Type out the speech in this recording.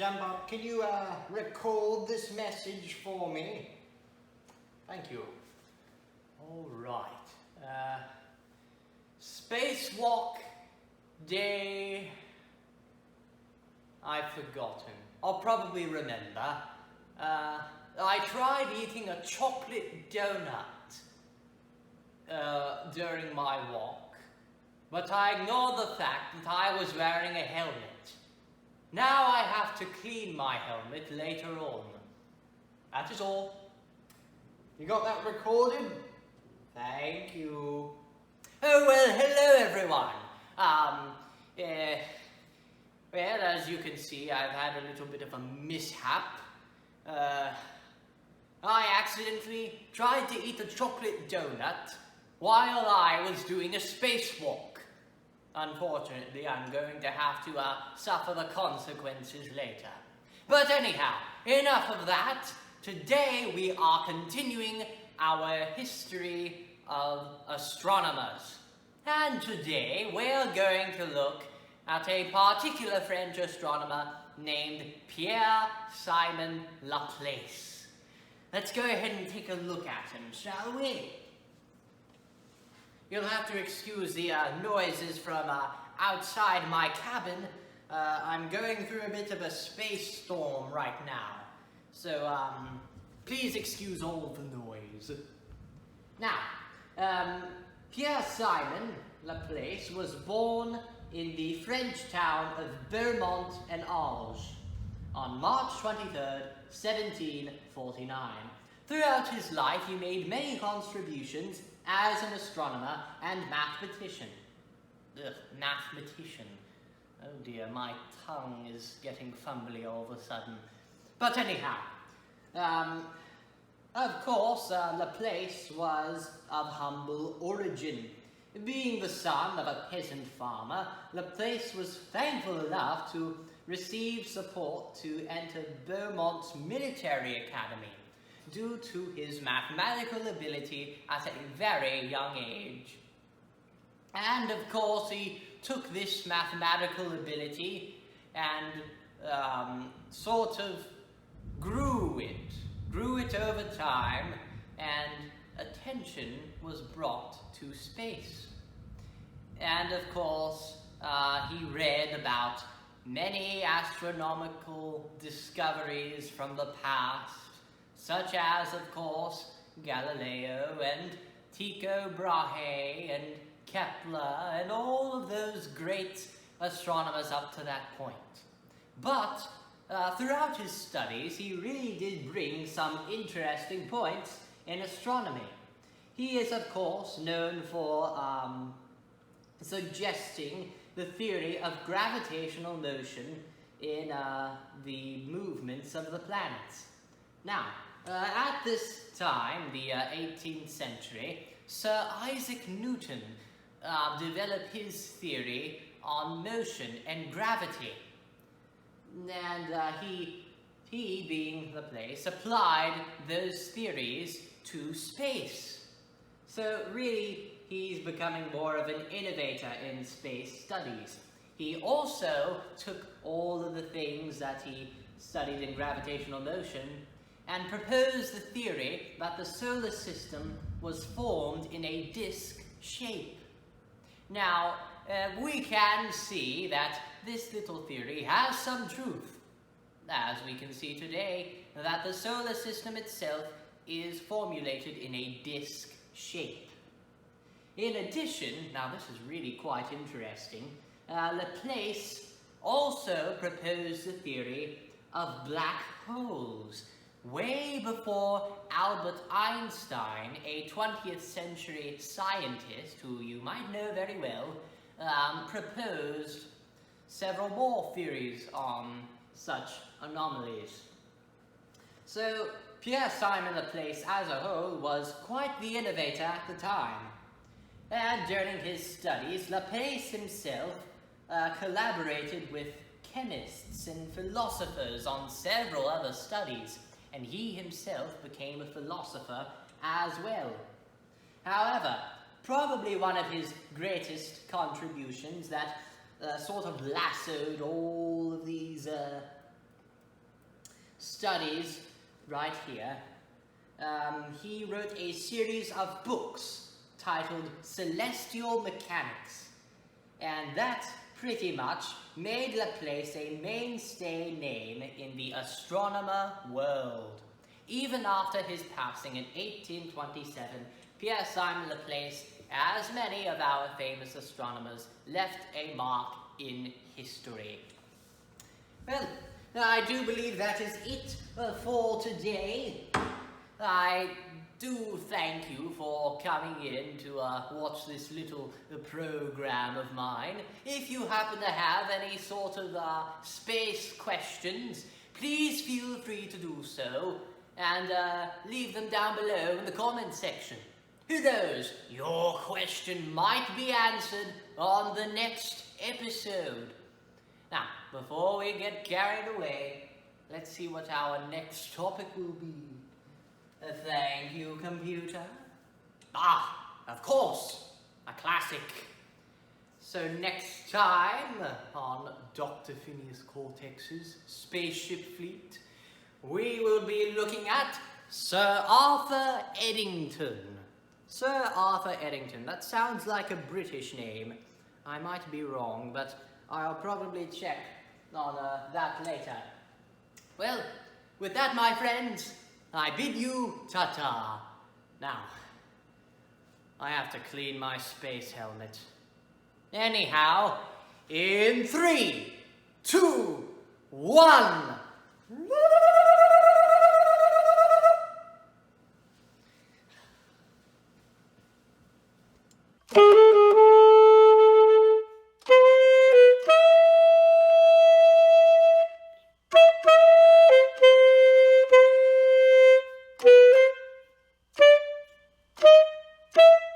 Jumbo, can you record this message for me? Thank you. All right. Spacewalk day... I've forgotten. I'll probably remember. I tried eating a chocolate donut during my walk, but I ignored the fact that I was wearing a helmet. Now I have to clean my helmet later on. That is all. You got that recorded? Thank you. Oh, well, hello everyone. Well, as you can see, I've had a little bit of a mishap. I accidentally tried to eat a chocolate donut while I was doing a spacewalk. Unfortunately, I'm going to have to suffer the consequences later. But anyhow, enough of that. Today we are continuing our history of astronomers. And today we're going to look at a particular French astronomer named Pierre-Simon Laplace. Let's go ahead and take a look at him, shall we? You'll have to excuse the noises from outside my cabin. I'm going through a bit of a space storm right now. So, please excuse all the noise. Now, Pierre-Simon Laplace was born in the French town of Beaumont and Arges on March 23rd, 1749. Throughout his life, he made many contributions as an astronomer and mathematician. Mathematician. Oh dear, my tongue is getting fumbly all of a sudden. But anyhow, of course, Laplace was of humble origin. Being the son of a peasant farmer, Laplace was thankful enough to receive support to enter Beaumont's military academy due to his mathematical ability at a very young age. And of course, he took this mathematical ability and sort of grew it over time, and attention was brought to space. And of course, he read about many astronomical discoveries from the past, such as, of course, Galileo and Tycho Brahe and Kepler and all of those great astronomers up to that point. But throughout his studies, he really did bring some interesting points in astronomy. He is, of course, known for suggesting the theory of gravitational motion in the movements of the planets. Now, at this time, the 18th century, Sir Isaac Newton developed his theory on motion and gravity. And he, being Laplace, applied those theories to space. So really, he's becoming more of an innovator in space studies. He also took all of the things that he studied in gravitational motion and proposed the theory that the solar system was formed in a disk shape. Now, we can see that this little theory has some truth, as we can see today that the solar system itself is formulated in a disk shape. In addition, now this is really quite interesting, Laplace also proposed the theory of black holes way before Albert Einstein, a 20th century scientist who you might know very well, proposed several more theories on such anomalies. So Pierre-Simon Laplace as a whole was quite the innovator at the time. And during his studies, Laplace himself collaborated with chemists and philosophers on several other studies, and he himself became a philosopher as well. However, probably one of his greatest contributions that sort of lassoed all of these studies right here. He wrote a series of books titled Celestial Mechanics, and that pretty much made Laplace a mainstay name in the astronomer world. Even after his passing in 1827, Pierre-Simon Laplace, as many of our famous astronomers, left a mark in history. Well, I do believe that is it for today. I do thank you for coming in to watch this little program of mine. If you happen to have any sort of space questions, please feel free to do so and leave them down below in the comment section. Who knows, your question might be answered on the next episode. Now, before we get carried away, let's see what our next topic will be. Thank you, computer. Of course, a classic. So next time on Dr. Phineas Cortex's Spaceship Fleet, we will be looking at Sir Arthur Eddington. Sir Arthur Eddington, that sounds like a British name. I might be wrong, but I'll probably check on that later. Well, with that, my friends, I bid you ta-ta. Now, I have to clean my space helmet. Anyhow, in 3, 2, 1.